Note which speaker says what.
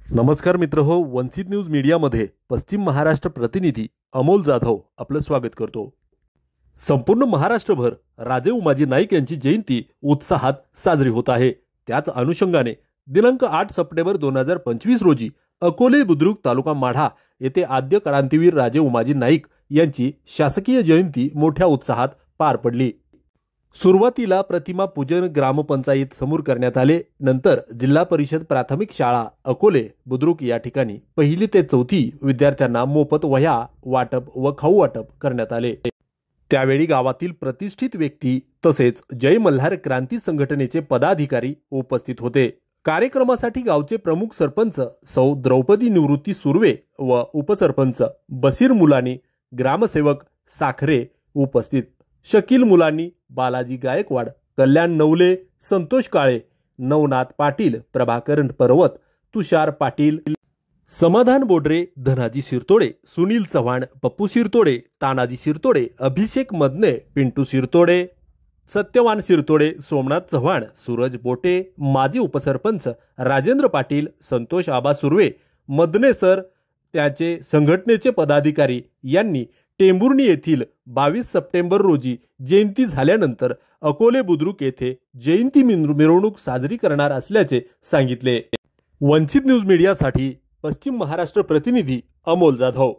Speaker 1: नमस्कार मित्रहो, वंचित न्यूज मीडियामध्ये पश्चिम महाराष्ट्र प्रतिनिधी अमोल जाधव आपलं स्वागत करतो। संपूर्ण महाराष्ट्रभर राजे उमाजी नाईक यांची जयंती उत्साहात साजरी होत आहे। त्याच अनुषंगाने दिनांक 8 सप्टेंबर 2025 रोजी अकोले बुद्रुक तालुका माढा येथे आद्य क्रांतीवीर राजे उमाजी नाईक यांची शासकीय जयंती मोठ्या उत्साहात पार पडली। सुरुवातीला प्रतिमा पूजन ग्रामपंचायत समोर करण्यात आले। नंतर जिल्हा परिषद प्राथमिक शाळा अकोले बुद्रुक या ठिकाणी 1ली ते 4थी विद्यार्थ्यांना मोफत वह्या वाटप व खाऊ वाटप करण्यात आले। त्यावेळी गावातील प्रतिष्ठित व्यक्ती तसेच जय मल्हार क्रांती संघटनेचे पदाधिकारी उपस्थित होते। कार्यक्रमासाठी गावचे प्रमुख सरपंच सौ द्रौपदी निवृत्ती सुर्वे व उपसरपंच बशीर मुलानी, ग्रामसेवक साखरे उपस्थित, शकील मुलानी, बालाजी गायकवाड, कल्याण नवले, संतोष काळे, नवनाथ पाटील, प्रभाकर पर्वत, तुषार पाटील, समाधान बोडरे, धनाजी शिरतोडे, सुनील चव्हाण, पप्पू शिरतोडे, तानाजी शिरतोडे, अभिषेक मदने, पिंटू शिरतोडे, सत्यवान शिरतोडे, सोमनाथ चव्हाण, सूरज बोटे, माजी उपसरपंच राजेंद्र पाटील, संतोष आबा सुर्वे, मदने सर, त्याचे संघटनेचे पदाधिकारी यांनी टेंभुर्णी येथील 22 सप्टेंबर रोजी जयंती झाल्यानंतर अकोले बुद्रुक येथे जयंती मिरवणूक साजरी करणार असल्याचे सांगितले। वंचित न्यूज मीडियासाठी पश्चिम महाराष्ट्र प्रतिनिधी अमोल जाधव।